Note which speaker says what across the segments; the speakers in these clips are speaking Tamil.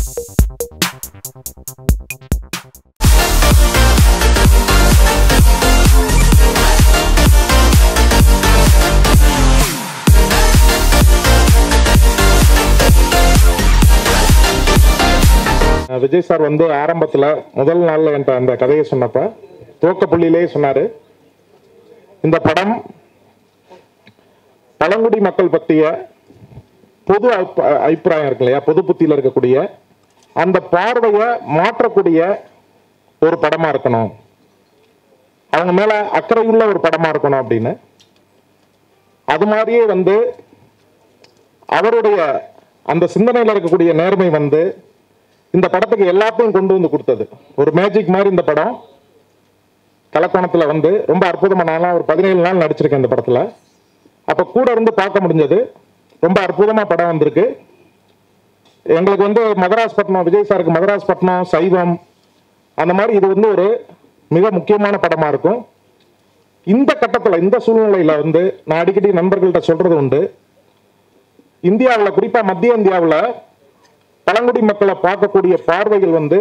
Speaker 1: விஜய் சார் வந்து ஆரம்பத்தில் முதல் நாளில் என்ற அந்த கதையை சொன்னப்ப துவக்க புள்ளியிலேயே சொன்னார், இந்த படம் பழங்குடி மக்கள் பற்றிய பொது அபிப்பிராயம் இருக்கு இல்லையா, பொது புத்தியில் இருக்கக்கூடிய அந்த பார்வையை மாற்றக்கூடிய ஒரு படமாக இருக்கணும், அவங்க மேலே அக்கறையுள்ள ஒரு படமாக இருக்கணும் அப்படின்னு. அது மாதிரியே வந்து அவருடைய அந்த சிந்தனையில் இருக்கக்கூடிய நேர்மை வந்து இந்த படத்துக்கு எல்லாத்தையும் கொண்டு வந்து கொடுத்தது. ஒரு மேஜிக் மாதிரி இந்த படம் கலக்கோணத்தில் வந்து ரொம்ப அற்புதமாக, நான்லாம் ஒரு 17 நாள் நடிச்சிருக்கேன் இந்த படத்தில். அப்போ கூட இருந்து பார்க்க முடிஞ்சது. ரொம்ப அற்புதமாக படம் வந்திருக்கு. எங்களுக்கு வந்து மதராஸ்பட்டினம், விஜய் சாருக்கு மதராஸ்பட்டினம், சைவம், அந்த மாதிரி இது வந்து ஒரு மிக முக்கியமான படமாக இருக்கும். இந்த கட்டத்தில், இந்த சூழ்நிலையில் வந்து நான் அடிக்கடி நண்பர்கள்ட்ட சொல்கிறது உண்டு, இந்தியாவில் குறிப்பாக மத்திய இந்தியாவில் பழங்குடி மக்களை பார்க்கக்கூடிய பார்வைகள் வந்து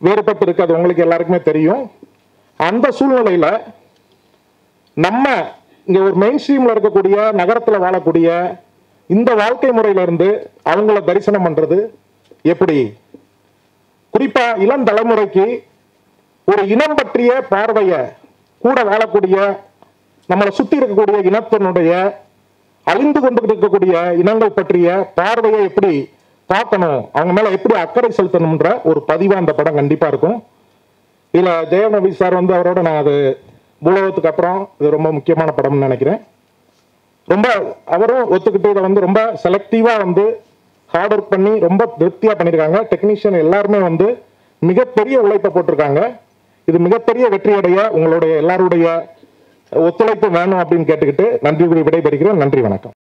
Speaker 1: வேறுபட்டு இருக்கு. அது உங்களுக்கு எல்லாருக்குமே தெரியும். அந்த சூழ்நிலையில் நம்ம இங்கே ஒரு மெயின் ஸ்ட்ரீமில் இருக்கக்கூடிய நகரத்தில் வாழக்கூடிய இந்த வாழ்க்கை முறையிலிருந்து அவங்கள தரிசனம் பண்ணுறது எப்படி, குறிப்பாக இளம் தலைமுறைக்கு ஒரு இனம் பற்றிய பார்வையை, கூட வாழக்கூடிய நம்மளை சுற்றி இருக்கக்கூடிய இனத்தினுடைய அழிந்து கொண்டு இருக்கக்கூடிய இனங்கள் பற்றிய பார்வையை எப்படி பார்க்கணும், அவங்க மேல எப்படி அக்கறை செலுத்தணும்ன்ற ஒரு பதிவா அந்த படம் கண்டிப்பா இருக்கும். இதுல ஜெயம் ரவி சார் வந்து அவரோட நான் அது பூலோகத்துக்கு அப்புறம் இது ரொம்ப முக்கியமான படம்னு நினைக்கிறேன். ரொம்ப அவரும் ஒத்துக்கிட்டு இதை வந்து ரொம்ப செலக்டிவா வந்து ஹார்ட் ஒர்க் பண்ணி ரொம்ப திருப்தியா பண்ணியிருக்காங்க. டெக்னீஷியன் எல்லாருமே வந்து மிகப்பெரிய உழைப்பை போட்டிருக்காங்க. இது மிகப்பெரிய வெற்றியடைய உங்களுடைய எல்லாருடைய ஒத்துழைப்பு வேணும் அப்படின்னு கேட்டுக்கிட்டு நன்றி கூறி விடைபெறுகிறேன். நன்றி, வணக்கம்.